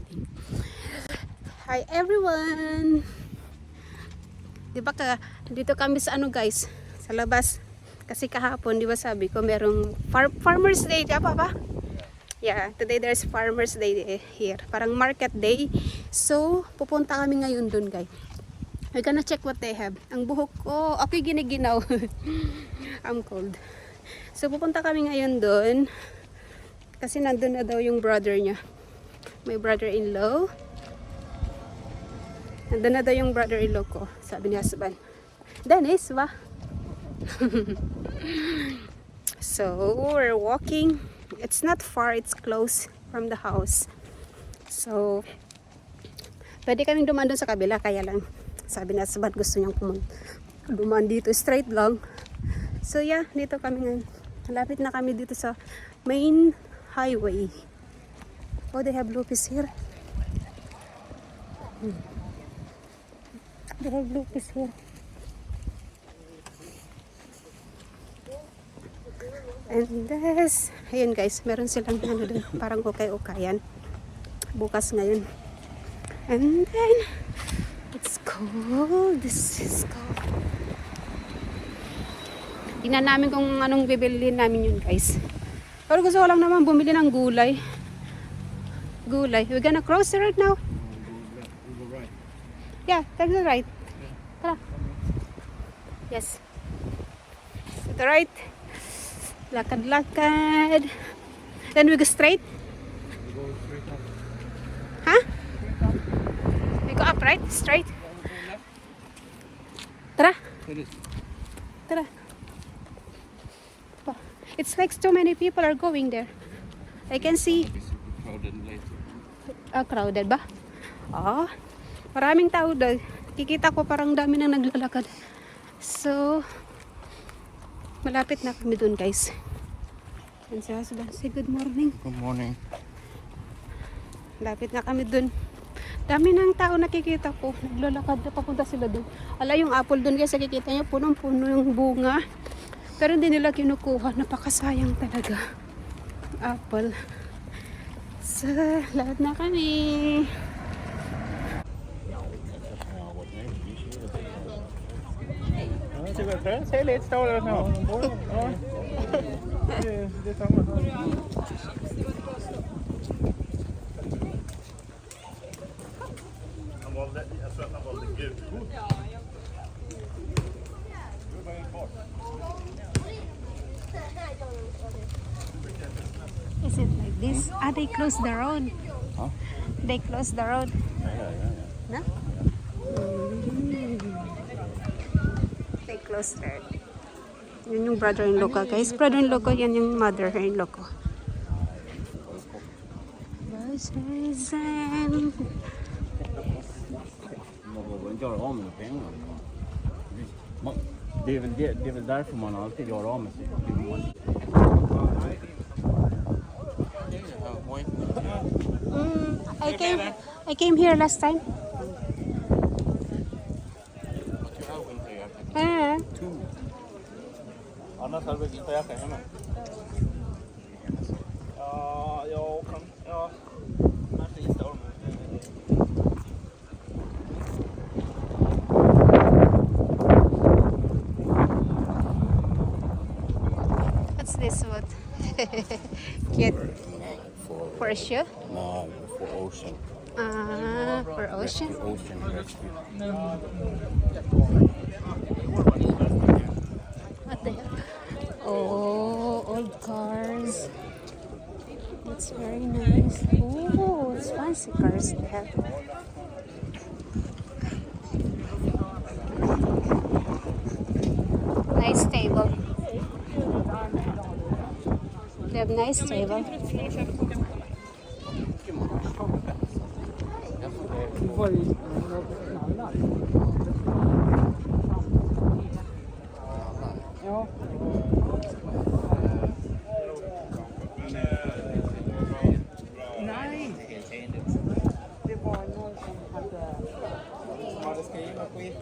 morning. Hi everyone! Diba dito kami sa ano guys, sa labas. Kasi kahapon, di ba sabi ko, merong Farmer's Day, di ba? Yeah, today there's Farmer's Day here. Parang market day. So, pupunta kami ngayon dun guys. We're gonna check what they have. Ang buhok ko, ako'y giniginaw. I'm cold. So, pupunta kami ngayon dun. Kasi nandun na daw yung brother niya. My brother-in-law. Nandun na daw yung brother-in-law ko. Sabi ni husband. Dennis, ba? So, we're walking. It's not far. It's close from the house. So, pwede kaming dumaan doon sa kabila. Kaya lang, sabi ni husband gusto niyang dumaan dito. Straight lang. So, yeah. Dito kami ngayon. Malapit na kami dito sa main highway. Oh, they have lupis here. They have lupis here. And this, ayun guys, meron silang ano dun, parang ukay-ukayan. Bukas ngayon. And then, it's cold. This is cold. Tingnan namin kung anong bibili namin yun guys. Pero gusto ko lang naman bumili ng gulay. We're gonna cross the road now. Yeah, take the right. Tara. Yes. To the right. Lakad-lakad. Then we go straight. Huh? We go up, right? Straight. Tara. Tara. It's like so many people are going there. I can see. Crowded ba? Maraming tao daw. Kikita ko parang dami nang naglalakad. So, malapit na kami dun guys. And si husband, say good morning. Good morning. Malapit na kami dun. Dami ng tao nakikita ko. Naglalakad na papunta sila dun. Ala yung apple dun guys, nakikita nyo, punong-puno yung bunga. Pero hindi nila kinukuha. Napakasayang talaga. Apple. So, lahat na kami. Se litt stålar nå. Det är samma. Jag tror att han valde gult. Is it like this? They close the road. Huh? They close the road. Ja. No? They close the road. Yun yung brother-in-law ko, guys. Brother-in-law ko, yan yung mother-in-law ko. Det är väl därför man alltid gör av med sig. I came here last time. Annars hade vi inte jacka hemma. Ja, kanske inte om. What's this one? Cute. For a shoe? No, for ocean. For ocean? Ocean rescue. What the hell? Oh, old cars. That's very nice. Oh, it's fancy cars they have. Nice table. They have nice table. Nej. Det var någon som hade skrivit skit.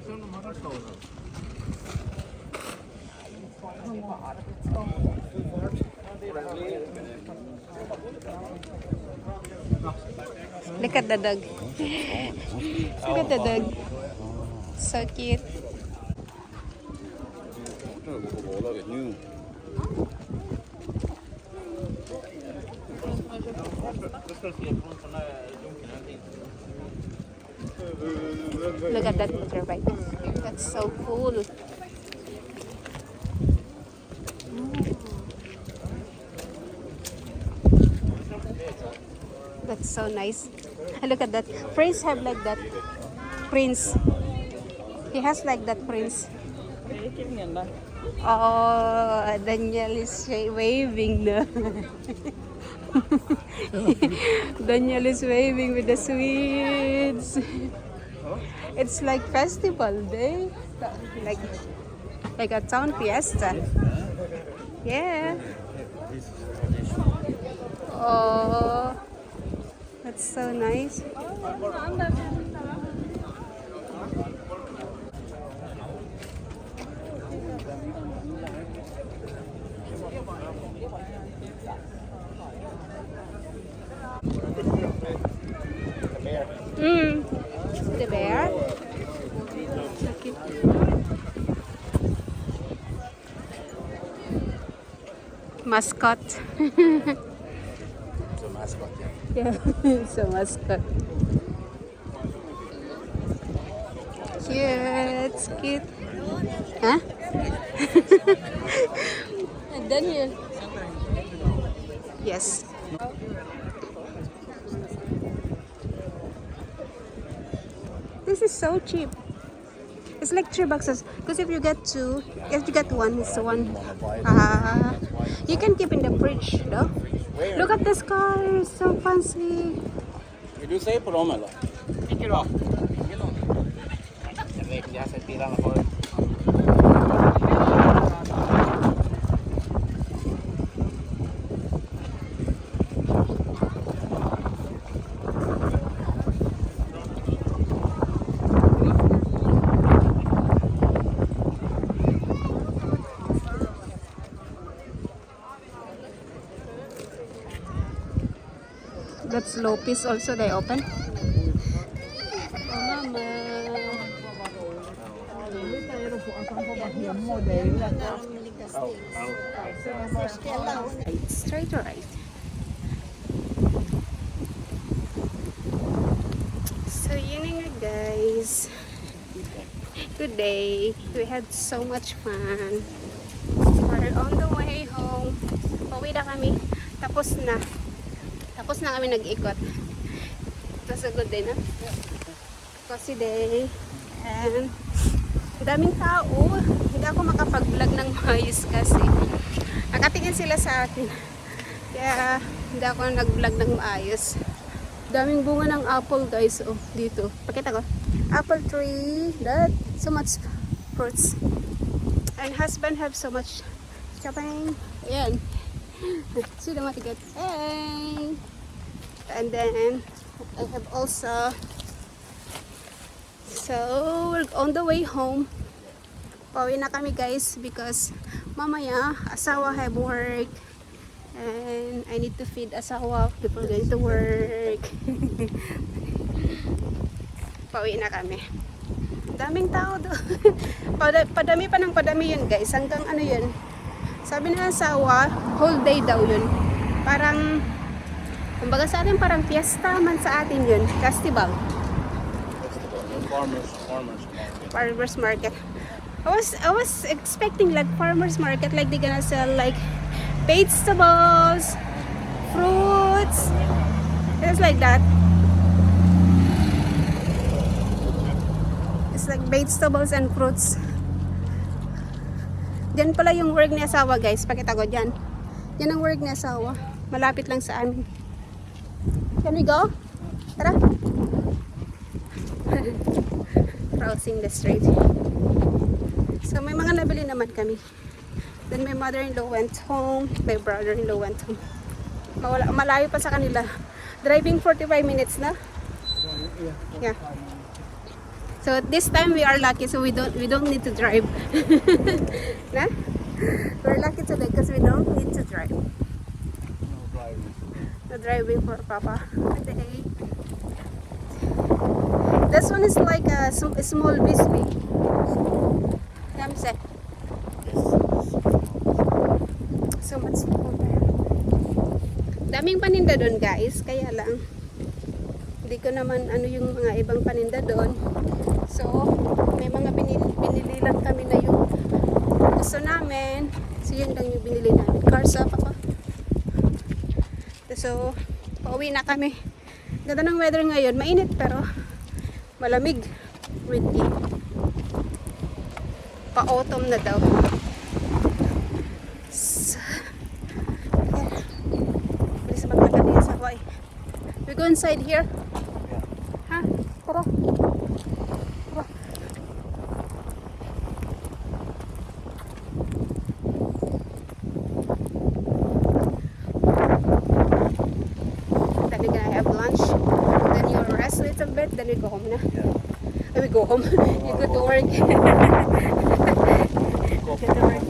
Som de hade stått. Look at the dog. Look at the dog. So cute. Look at that motorbike. That's so cool. That's so nice. Look at that. Prince have like that. Prince. He has like that prince. Oh, Daniel is waving na. Daniel is waving with the sweets. It's like festival day. Like a town fiesta. Yeah. Oh, that's so nice. The bear. So cute. Mascot. It's a mascot, yeah. Yeah, it's a mascot. Cute, it's cute. Huh? And Daniel. Yes. This is so cheap. It's like $3 because if you get two, if you get one, it's one. You can keep in the fridge, though. Look at this car, it's so fancy. Vill du se på dem eller? Vilket då? Jag vet inte, jag har sett bilarna förut. That's Lopez also, they open. Oh, mama. Straight or right? So yun na nga guys. Good day. We had so much fun. We're on the way home. Pauwi na kami. Tapos na kami nag-ikot. It was a good day, na? Cozy day. And daming tao. Hindi ako makapag-vlog ng maayos kasi nakatingin sila sa akin. Kaya hindi ako nag-vlog ng maayos. Daming bunga ng apple guys. Oh, dito. Pakita ko. Apple tree. That so much fruits. And husband have so much shopping. Ayan. See the what to get. Hey! And then I have also, so we're on the way home. Pauwi na kami guys because mamaya asawa have work and I need to feed asawa before going to work. Pauwi na kami. Daming tao doon. Padami pa ng padami yun guys. Hanggang ano yun. Sabi ng asawa, whole day daw yun. Parang kumbaga sa atin parang fiesta man sa atin yun. Festival. Farmers market. I was expecting like farmers market, like they're gonna sell like vegetables, fruits. It's like that. It's like vegetables and fruits. Diyan pala yung work ni asawa guys. Pakita ko dyan. Yan ang work ni asawa. Malapit lang sa amin. Can we go? Tara. Crossing the street. So may mga nabili naman kami. Then my mother-in-law went home. My brother-in-law went home. Malayo pa sa kanila. Driving 45 minutes na. Yeah. So this time we are lucky, so we don't need to drive. Na? We're lucky today because we don't need to drive. No driving. No driving for Papa today. This one is like a small bisbee. Say. So much water. Daming paninda doon guys, kaya lang hindi ko naman ano yung mga ibang paninda doon. So may mga binili lang kami na yung gusto namin. So yun lang yung binili namin. Karsa Papa. So pauwi na kami. Ganda ng weather ngayon, mainit pero malamig. Windy. Pa-autumn na daw. So, yeah. Bilis maglakad niya sa Hawaii. We go inside here. Ha? Tara. Tara. Then we're gonna have lunch. Then you rest a little bit. Then we go home na. Yeah. We go home. You go to work. Go to work.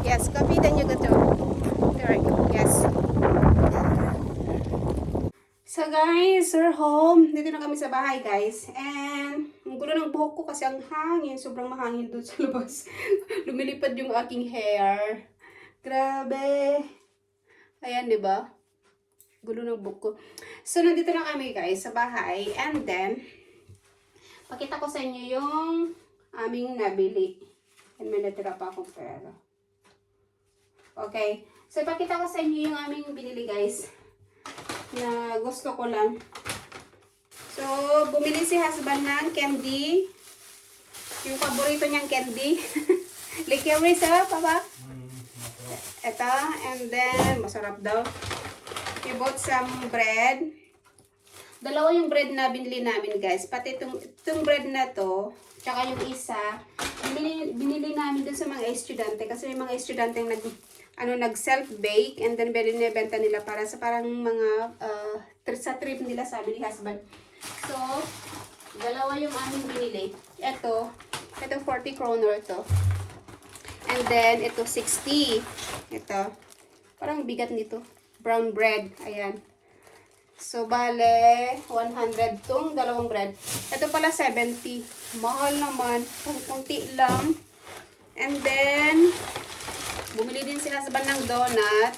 Yes, coffee, then you go to work. Yes. So guys, we're home. Dito na kami sa bahay guys. And ang gulo ng buhok ko kasi ang hangin. Sobrang mahangin doon sa labas. Lumilipad yung aking hair. Grabe. Ayan, di ba? Gulo ng buhok ko. So nandito na kami guys sa bahay. And then, pakita ko sa inyo yung aming nabili. And may natira pa akong pera. Okay. So, pakita ko sa inyo yung aming binili guys. Na gusto ko lang. So, bumili si husband ng candy. Yung paborito niyang candy. Licorice ha, Papa? Ito. And then, masarap daw. We bought some bread. Dalawa yung bread na binili namin guys. Pati itong bread na to, tsaka yung isa, binili namin dun sa mga estudyante. Kasi may mga estudyante nag self-bake and then binibenta nila para sa parang mga sa trip nila, sabi ni husband. So, dalawa yung aming binili. Ito 40 kroner to. And then, ito 60. Ito, parang bigat nito. Brown bread. Ayan. So, bale, 100 tong dalawang bread. Ito pala 70. Mahal naman. Kunti lang. And then, bumili din si husband ng donut.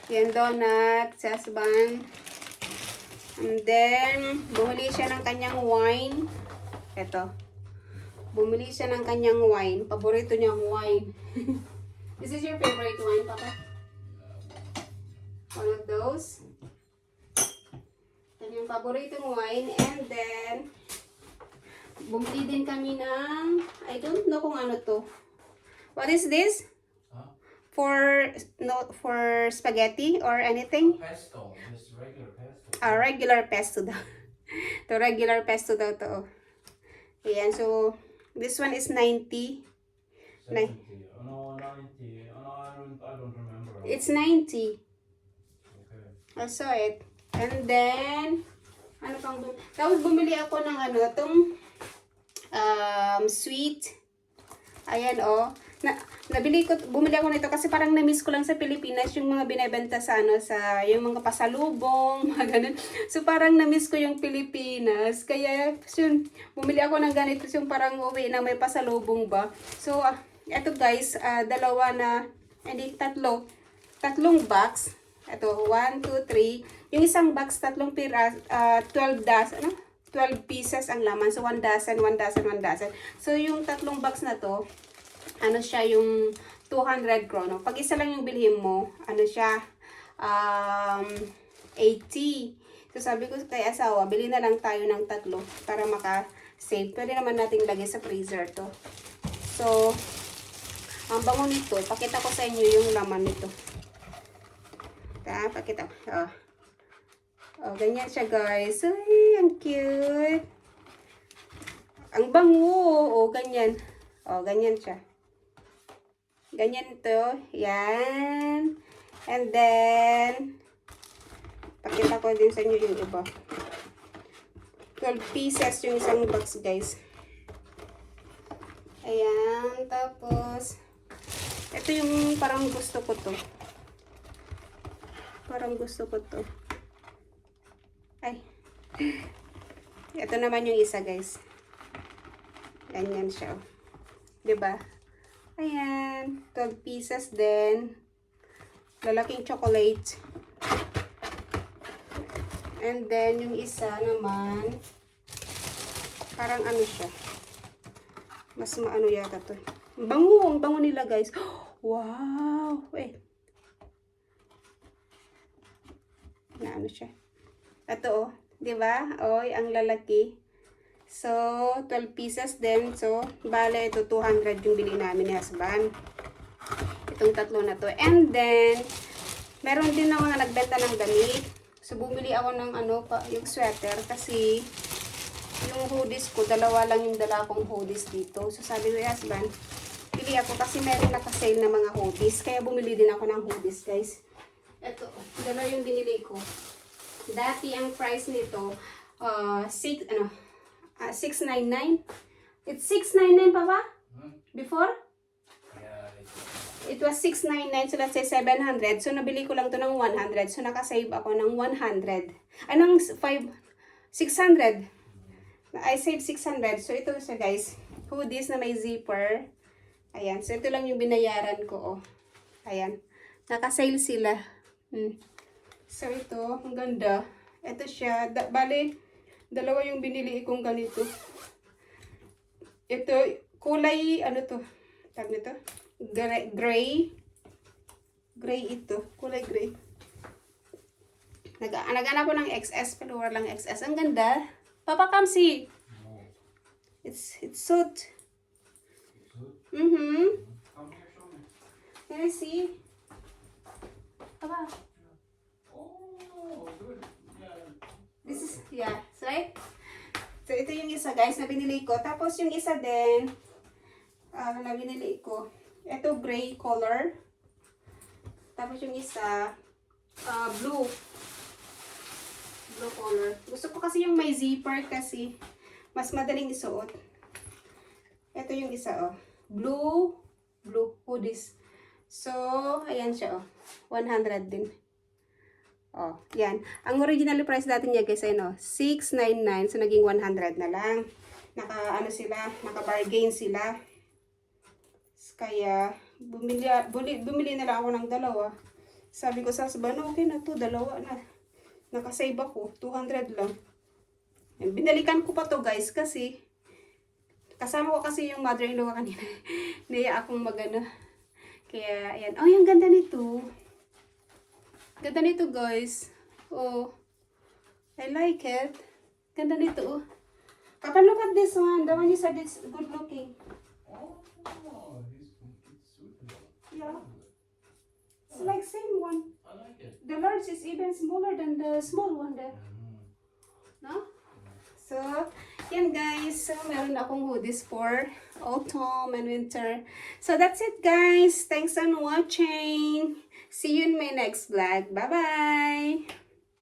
Yan, donut. Si husband. And then, bumili siya ng kanyang wine. Ito. Bumili siya ng kanyang wine. Paborito niyang wine. This is your favorite wine, Papa? One of those. Yung paboritong wine. And then, bumili din kami ng, I don't know kung ano to. What is this? Huh? For spaghetti or anything? Pesto. Just regular pesto. Regular pesto daw. To regular pesto daw to. Ayan, so, this one is 90. 70. Oh, no, 90. Oh, no, I don't remember. It's 90. Okay. I saw it. And then, ano pang tapos bumili ako ng ano, itong sweet. Ayan, oh. Bumili ako nito kasi parang na-miss ko lang sa Pilipinas yung mga binebenta sa ano, sa yung mga pasalubong, mga ganun. So parang na-miss ko yung Pilipinas. Kaya yun, bumili ako ng ganito yung parang uwi na may pasalubong ba. So eto guys, tatlong box. Ito, 1, 2, 3. Yung isang box, tatlong pira, 12 pieces ang laman. So, 1 dozen. So, yung tatlong box na to, ano siya, yung 200 krono. Pag isa lang yung bilhin mo, ano siya, 80. So, sabi ko kay asawa, bili na lang tayo ng tatlo para maka-save. Pwede naman nating lagay sa freezer to. So, ang bango nito, pakita ko sa inyo yung laman nito. Pakita. Oh, ganyan siya guys. Ay, ang cute. Ang bango. Oh, ganyan. Oh, ganyan siya. Ganyan ito. Yan. And then, pakita ko din sa inyo yung iba. 12 pieces yung isang box guys. Ayan. Tapos, Ito yung parang gusto ko to. Parang gusto ko to. Ay. Ito naman yung isa, guys. Ganyan siya. Oh. 'Di ba? Ayan. 12 pieces din. Lalaking chocolate. And then, yung isa naman, parang ano siya. Mas maano yata to. Ang bango nila, guys. Wow! Wait. Na ano siya. Ito, oh. Diba? Oy, ang lalaki. So, 12 pieces din. So, bale, ito 200 yung bili namin ni husband. Itong tatlo na to. And then, meron din na mga nagbenta ng damit. So, bumili ako ng ano, yung sweater. Kasi, yung hoodies ko, dalawa lang yung dala kong hoodies dito. So, sabi ko, husband, pili ako kasi meron naka-sale na mga hoodies. Kaya bumili din ako ng hoodies, guys. Ito, dalawa yung binili ko. Dati ang price nito, 699. It's 699 pa ba? Before? Yeah, It was 699, so let's say 700. So, nabili ko lang to ng 100. So, nakasave ako ng 100. Anong 600? I saved 600. So, ito siya, guys. Hoodies na may zipper. Ayan. So, ito lang yung binayaran ko, oh. Ayan. Nakasale sila. So, ito, ang ganda. Ito siya. Bale, dalawa yung binili kong ganito. Ito, kulay, ano to? Tag nito? Gray. Gray ito. Kulay gray. Nag-aanap ko ng XS, pero wala lang XS. Ang ganda. Papa, come see. It's suit. Come here, show me. Can I see? Papa. Oh, good. Yeah. This is, yeah, right? So, ito yung isa, guys, na binili ko. Tapos, yung isa din, na binili ko. Ito, gray color. Tapos, yung isa, blue. Blue color. Gusto ko kasi yung may zipper kasi mas madaling isuot. Ito yung isa, oh. Blue hoodies. So, ayan siya, oh. 100 din. Oh, yan. Ang original price dati niya, guys, ay no, 699. So, naging 100 na lang. Naka-bargain sila. Kaya, bumili na lang ako ng dalawa. Sabi ko sa husband, okay na to, dalawa na. Nakasave ako, 200 lang. Yan, binalikan ko pa to, guys, kasi kasama ko kasi yung mother-in-law kanina. Naya akong magano. Kaya, ayan. Oh, yung ganda nito. Ganda nito, guys. Oh. I like it. Ganda nito, oh. Papa, look at this one. The one you said it's good looking. Oh, it's suitable. Yeah. It's like same one. I like it. The large is even smaller than the small one there. No? So, yan guys. So, meron akong hoodies for autumn and winter. So, that's it guys. Thanks for watching. See you in my next vlog. Bye-bye!